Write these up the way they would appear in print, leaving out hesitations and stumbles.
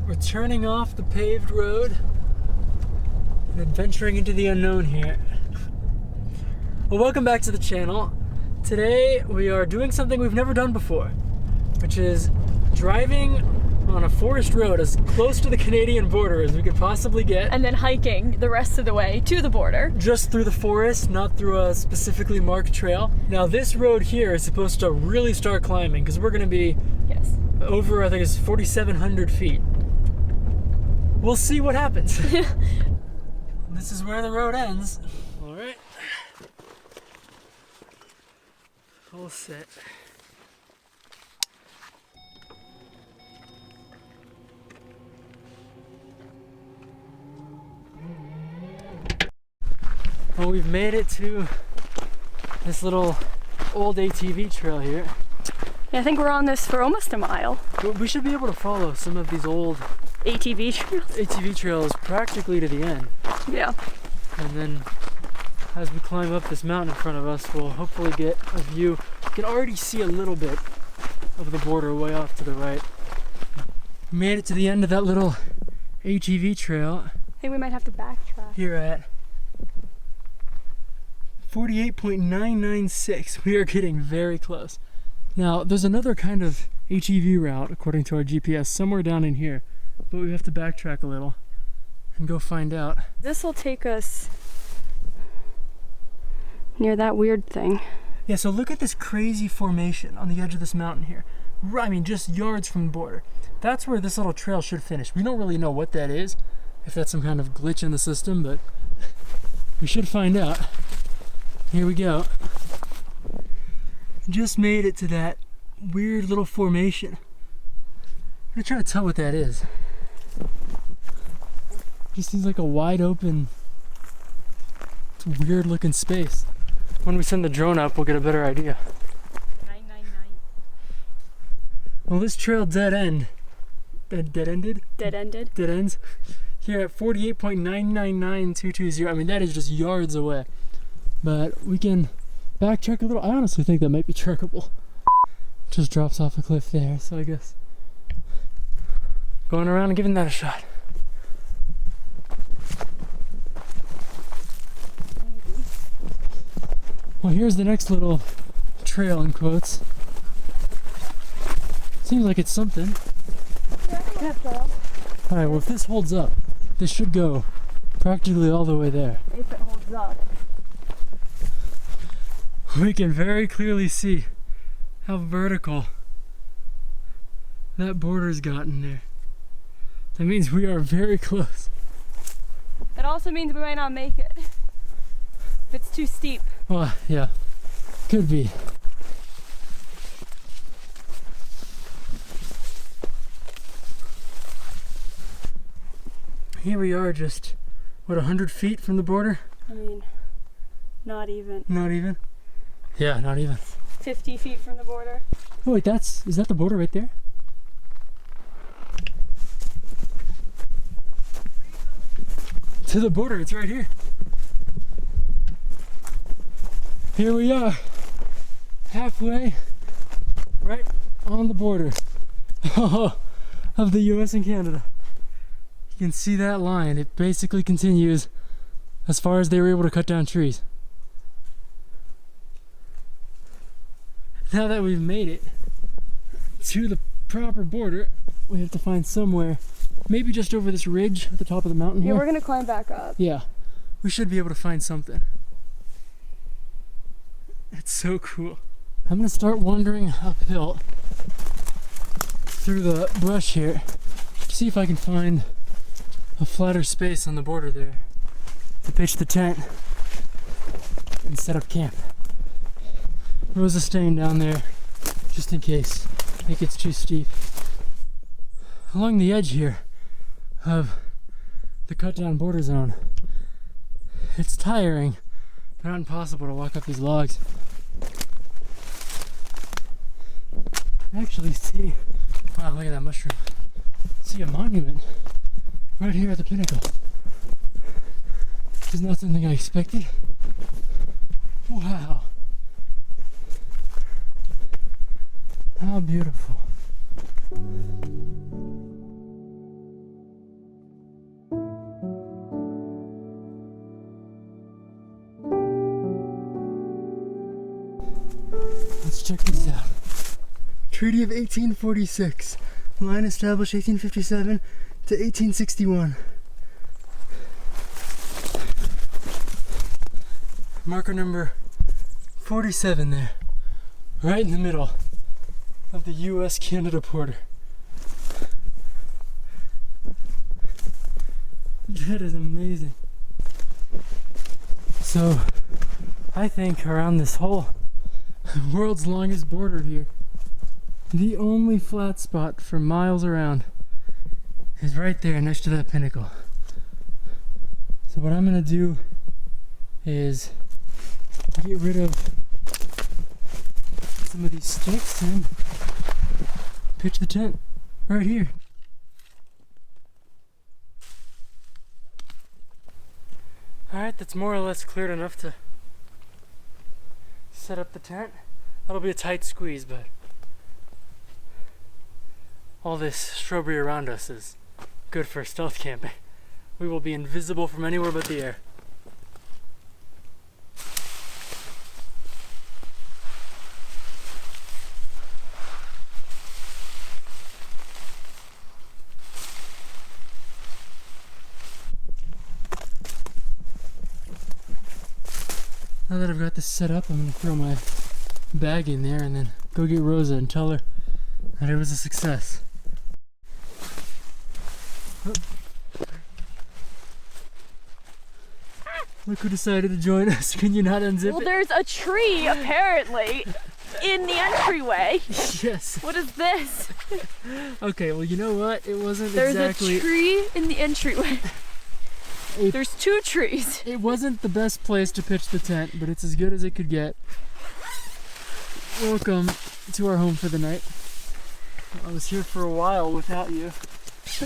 right, we're turning off the paved road and adventuring into the unknown here. Well, welcome back to the channel. Today we are doing something we've never done before, which is driving on a forest road as close to the Canadian border as we could possibly get. And then hiking the rest of the way to the border. Just through the forest, not through a specifically marked trail. Now this road here is supposed to really start climbing because we're gonna be over, I think it's 4,700 feet. We'll see what happens. This is where the road ends. All right. Full sit. Well, we've made it to this little old ATV trail here. Yeah, I think we're on this for almost a mile. But we should be able to follow some of these old ATV trails practically to the end. Yeah. And then as we climb up this mountain in front of us, we'll hopefully get a view. You can already see a little bit of the border way off to the right. We made it to the end of that little ATV trail. I think we might have to backtrack. Here at 48.996. We are getting very close. Now, there's another kind of ATV route, according to our GPS, somewhere down in here. But we have to backtrack a little and go find out. This will take us near that weird thing. Yeah, so look at this crazy formation on the edge of this mountain here. I mean, just yards from the border. That's where this little trail should finish. We don't really know what that is, if that's some kind of glitch in the system, but we should find out. Here we go. Just made it to that weird little formation. I'm gonna try to tell what that is. Just seems like a wide open, weird looking space. When we send the drone up, we'll get a better idea. 999. Well, this trail dead ends here at 48.999220. I mean, that is just yards away. But we can backtrack a little. I honestly think that might be trackable. Just drops off a cliff there, so I guess going around and giving that a shot. Well, here's the next little trail in quotes. Seems like it's something. Yeah, trail. Alright, well if this holds up, this should go practically all the way there. If it holds up. We can very clearly see how vertical that border's gotten there. That means we are very close. It also means we might not make it if it's too steep. Well, yeah, could be. Here we are, just what, 100 feet from the border? I mean, not even. Not even? Yeah, not even. 50 feet from the border. Oh wait, is that the border right there? To the border, it's right here. Here we are, halfway, right on the border of the US and Canada. You can see that line. It basically continues as far as they were able to cut down trees. Now that we've made it to the proper border, we have to find somewhere, maybe just over this ridge at the top of the mountain here. Yeah, we're gonna climb back up. Yeah, we should be able to find something. It's so cool. I'm gonna start wandering uphill through the brush here to see if I can find a flatter space on the border there to pitch the tent and set up camp. Rosa's staying down there just in case it gets too steep. Along the edge here of the cut down border zone, it's tiring, but not impossible to walk up these logs. Actually see, wow, look at that mushroom. See a monument right here at the pinnacle. Which is not something I expected. Wow. How beautiful. check these out. Treaty of 1846. Line established 1857 to 1861. Marker number 47 there. Right in the middle of the US-Canada border. That is amazing. So, I think around this whole world's longest border here, the only flat spot for miles around is right there next to that pinnacle. So what I'm gonna do is get rid of some of these sticks and pitch the tent right here. Alright, that's more or less cleared enough to set up the tent. That'll be a tight squeeze, but all this shrubbery around us is good for stealth camping. We will be invisible from anywhere but the air. Now that I've got this set up, I'm gonna throw my bag in there and then go get Rosa and tell her that it was a success. Oh. Look who decided to join us. Can you not unzip it? Well, there's a tree apparently in the entryway. Yes. What is this? Okay, well, you know what? It wasn't There's exactly... a tree in the entryway. There's two trees. It wasn't the best place to pitch the tent, but it's as good as it could get. Welcome to our home for the night. I was here for a while without you.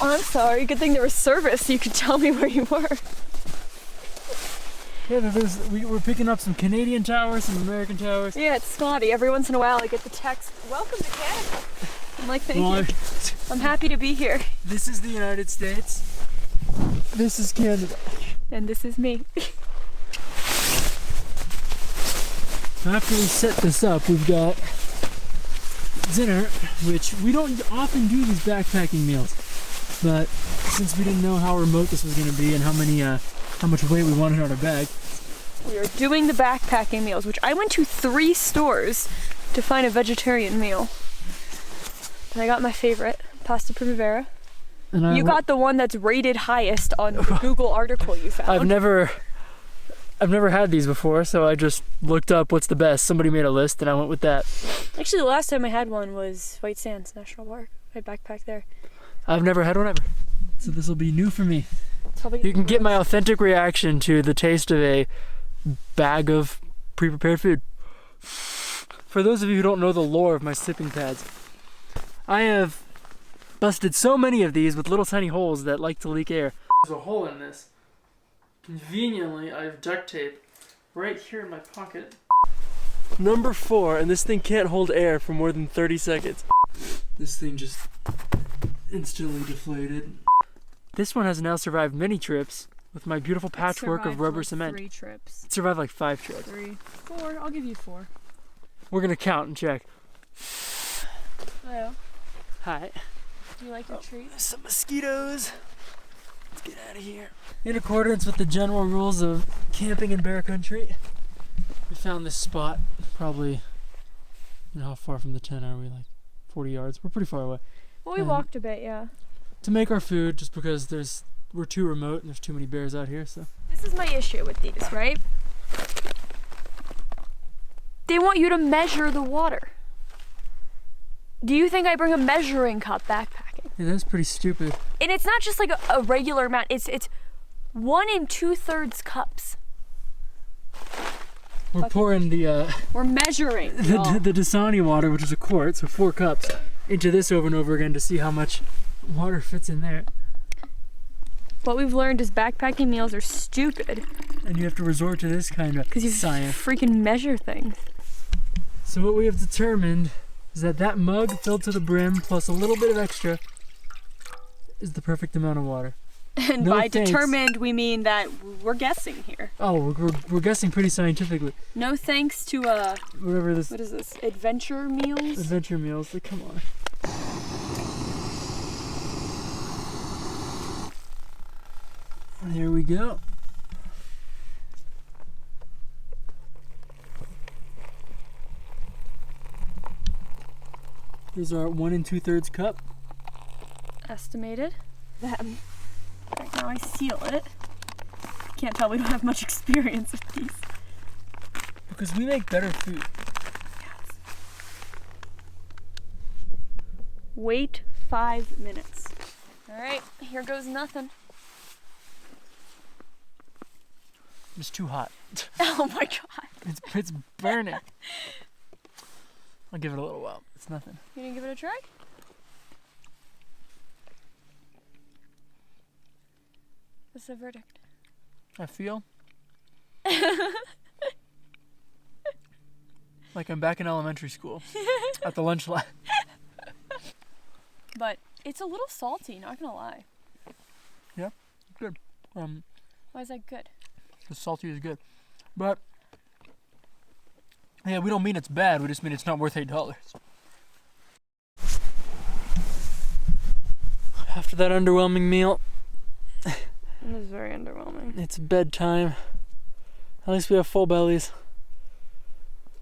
Oh, I'm sorry. Good thing there was service so you could tell me where you were. Yeah, we were picking up some Canadian towers, some American towers. Yeah, it's Scotty. Every once in a while I get the text, "Welcome to Canada." I'm like, thank you. I'm happy to be here. This is the United States. This is Canada. And this is me. After we set this up, we've got dinner, which we don't often do these backpacking meals. But since we didn't know how remote this was going to be and how much weight we wanted on our bag, We are doing the backpacking meals, which I went to 3 stores to find a vegetarian meal. And I got my favorite, pasta primavera. And you got the one that's rated highest on the Google article you found. I've never had these before, so I just looked up what's the best. Somebody made a list and I went with that. Actually, the last time I had one was White Sands National Park. I backpacked there. I've never had one ever, so this will be new for me. Probably you can get my authentic reaction to the taste of a bag of pre-prepared food. For those of you who don't know the lore of my sipping pads, I have busted so many of these with little tiny holes that like to leak air. There's a hole in this. Conveniently, I have duct tape right here in my pocket. Number 4, and this thing can't hold air for more than 30 seconds. This thing just instantly deflated. This one has now survived many trips with my beautiful patchwork of rubber cement. 3 trips. It survived like 5 trips. 3, 4. I'll give you 4. We're gonna count and check. Hello. Hi. Do you like your treat? There's some mosquitoes. Let's get out of here. In accordance with the general rules of camping in bear country, we found this spot. Probably, how far from the tent are we? Like 40 yards. We're pretty far away. Well, we walked a bit, yeah. To make our food, just because we're too remote and there's too many bears out here. So this is my issue with these, right? They want you to measure the water. Do you think I bring a measuring cup backpacking? Yeah, that's pretty stupid. And it's not just like a regular amount. It's 1 2/3 cups. We're pouring we're measuring the Dasani water, which is a quart, so 4 cups, into this over and over again to see how much water fits in there. What we've learned is backpacking meals are stupid. And you have to resort to this kind of science. Because you freaking measure things. So what we have determined is that mug filled to the brim plus a little bit of extra is the perfect amount of water. And No by thanks. determined, we mean that we're guessing here. Oh, we're guessing pretty scientifically. No thanks to, Whatever this... what is this? Adventure meals? Adventure meals, like, come on. There we go. Here's our 1 2/3 cup. Estimated. Right now I seal it. Can't tell we don't have much experience with these. Because we make better food. Yes. Wait 5 minutes. Alright, here goes nothing. It's too hot. Oh my god. It's burning. I'll give it a little while. It's nothing. You gonna give it a try? What's the verdict? I feel like I'm back in elementary school at the lunch line. But it's a little salty, not gonna lie. Yeah, good. Why is that good? The salty is good. But yeah, we don't mean it's bad, we just mean it's not worth $8. After that underwhelming meal, It is very underwhelming. it's bedtime. At least we have full bellies.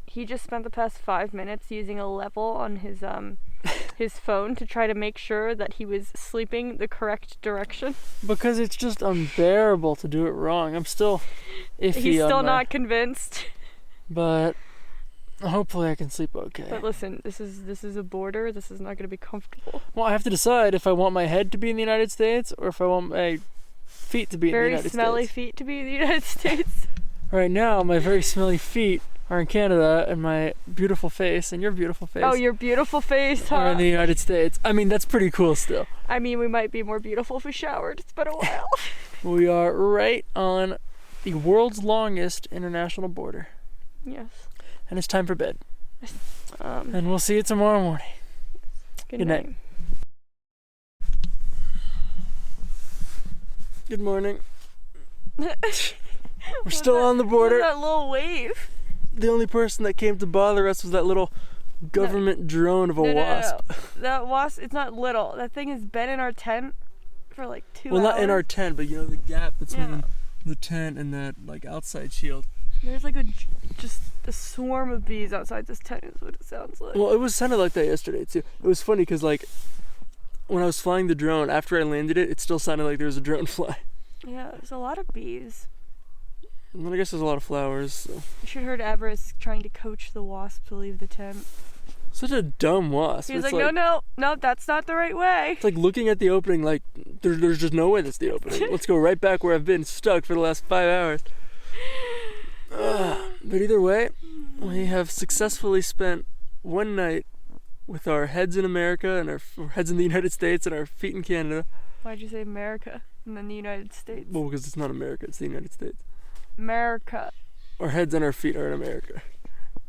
He just spent the past 5 minutes using a level on his phone to try to make sure that he was sleeping the correct direction. Because it's just unbearable to do it wrong. I'm still iffy He's on still my- not convinced. But hopefully I can sleep okay. But listen, this is a border. This is not going to be comfortable. Well, I have to decide if I want my head to be in the United States or if I want my feet to be in the Very United smelly States. feet to be in the United States. Right now, my very smelly feet are in Canada, and my beautiful face and your beautiful face Oh, your beautiful face, are huh? in the United States. I mean, that's pretty cool still. I mean, we might be more beautiful if we showered. It's been a while. We are right on the world's longest international border, Yes. and it's time for bed. Um, And we'll see you tomorrow morning. good night. Good morning. We're still on the border. That little wave. The only person that came to bother us was that little government drone of a wasp. No. That wasp, it's not little. That thing has been in our tent for like 2 hours. Well, not in our tent, but you know the gap between Yeah. the tent and that like outside shield. There's like just a swarm of bees outside this tent is what it sounds like. Well, it sounded like that yesterday too. It was funny because like when I was flying the drone, after I landed it, it still sounded like there was a drone fly. Yeah, there's a lot of bees. And then I guess there's a lot of flowers. So. You should have heard Everest trying to coach the wasp to leave the tent. Such a dumb wasp. He was It's like, no, that's not the right way. It's like looking at the opening like there's just no way that's the opening. Let's go right back where I've been stuck for the last 5 hours. But either way, we have successfully spent one night with our heads in America and our heads in the United States and our feet in Canada. Why'd you say America and then the United States? Well, because it's not America, it's the United States. America. Our heads and our feet are in America.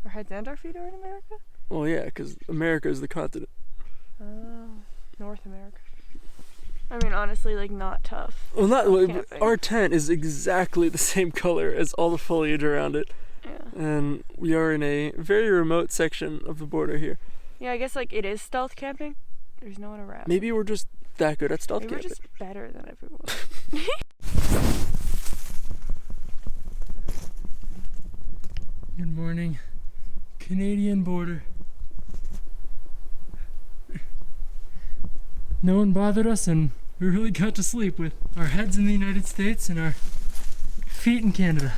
Our heads and our feet are in America? Well, yeah, because America is the continent. Oh, North America. I mean, honestly, like, not tough. Well, not Camping. our tent is exactly the same color as all the foliage around it. Yeah. And we are in a very remote section of the border here. Yeah, I guess, like, it is stealth camping. There's no one around. Maybe we're just that good at stealth Maybe we're camping. just better than everyone. Good morning, Canadian border. No one bothered us, and we really got to sleep with our heads in the United States and our feet in Canada.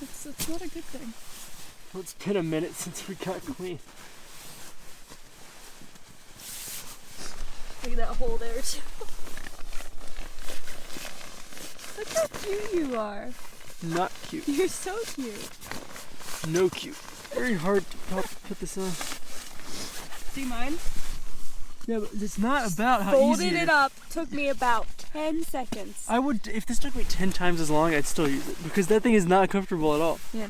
That's not a good thing. Well, it's been a minute since we got clean. Look at that hole there, too. Look how cute you are. Not cute. You're so cute. No cute. Very hard to put this on. See mine? Yeah, but it's not about how Folded easy it up. Took me about 10 seconds. I would, if this took me 10 times as long, I'd still use it because that thing is not comfortable at all. Yeah.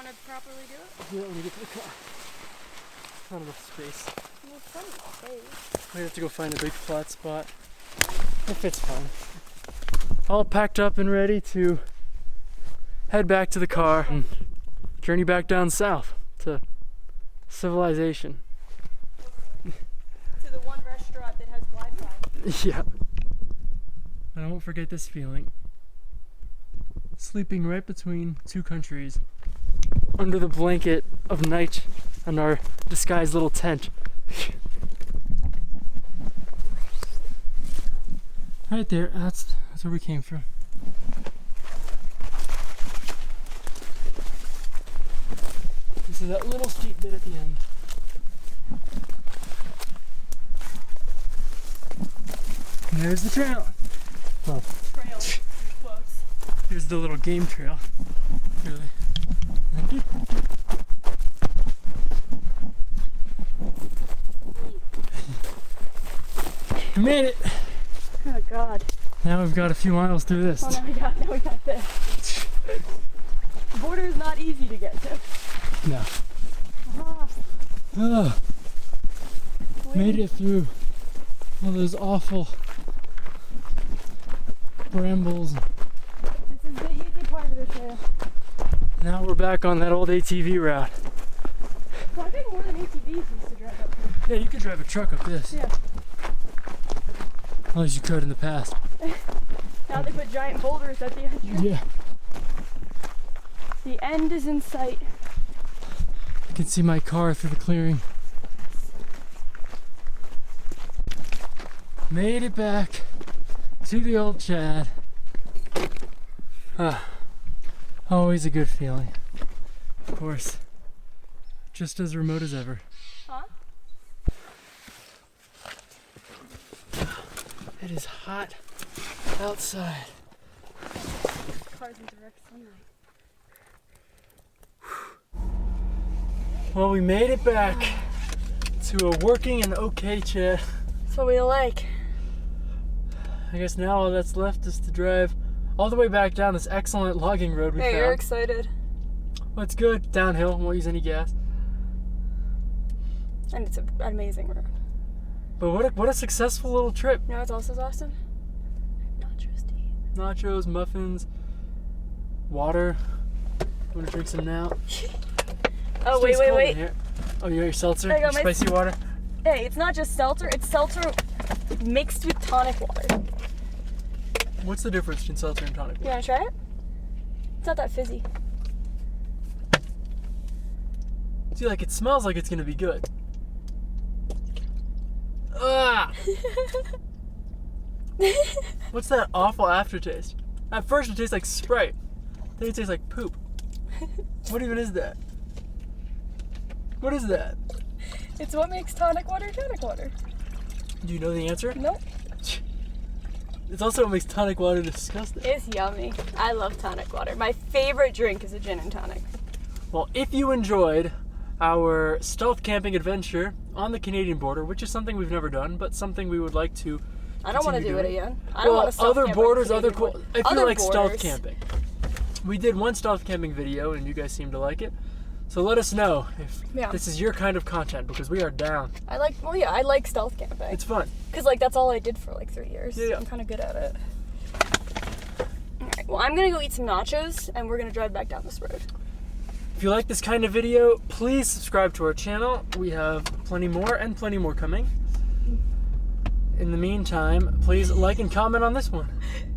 want to properly do it? Yeah, let me get to the car. Not enough space. Well, plenty of space. We have to go find a big flat spot. It fits fine. All packed up and ready to head back to the car and journey back down south to civilization. To the one restaurant that has Wi-Fi. Yeah. And I won't forget this feeling. Sleeping right between two countries, under the blanket of night and our disguised little tent. Right there, that's where we came from. This is that little steep bit at the end. And there's the trail. Well, Trail. Close. here's the little game trail. Really. We made it. Oh God. Now we've got a few miles through this. Oh, now we got this. The border is not easy to get to. No. Ah, Ugh. Made it through all those awful brambles. this is the easy part of the trail. Now we're back on that old ATV route. Well, I think more than ATVs used to drive up here. Yeah, you could drive a truck up this. Yeah. At least you could in the past. Now they put giant boulders at the entrance. Yeah. The end is in sight. I can see my car through the clearing. Made it back to the old Chad. Always a good feeling. Of course, just as remote as ever. Huh? It is hot outside. Cars in direct sunlight. Well, we made it back to a working and okay Chad. That's what we like. I guess now all that's left is to drive all the way back down this excellent logging road we Hey, found. you're excited. Well, it's good. Downhill, won't use any gas. And it's an amazing road. But what a successful little trip. You know what's also awesome? Nachos to eat. Nachos, muffins, water. Want to drink some now? Oh, Stays cold in wait. here. Oh, you got your seltzer? I Your got my- spicy water? Hey, it's not just seltzer, it's seltzer mixed with tonic water. What's the difference between seltzer and tonic You water? wanna try it? It's not that fizzy. See, like, it smells like it's gonna be good. Ah! What's that awful aftertaste? At first it tastes like Sprite. Then it tastes like poop. What even is that? What is that? It's what makes tonic water. Do you know the answer? Nope. It's also what makes tonic water disgusting. It's yummy. I love tonic water. My favorite drink is a gin and tonic. Well, if you enjoyed our stealth camping adventure on the Canadian border, which is something we've never done, but something we would like to I don't want to continue do it doing. again. I don't want to stealth other camp on borders, the other Canadian cool. border. If you Other like stealth borders. camping, we did one stealth camping video, and you guys seem to like it. So let us know if Yeah. this is your kind of content, because we are down. I like stealth camping. It's fun. Because, like, that's all I did for, like, 3 years. Yeah. I'm kind of good at it. Alright, well, I'm going to go eat some nachos, and we're going to drive back down this road. If you like this kind of video, please subscribe to our channel. We have plenty more and plenty more coming. In the meantime, please like and comment on this one.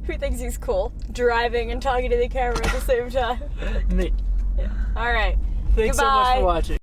Who thinks he's cool? Driving and talking to the camera at the same time. Me. Alright. Thanks so much Goodbye. for watching.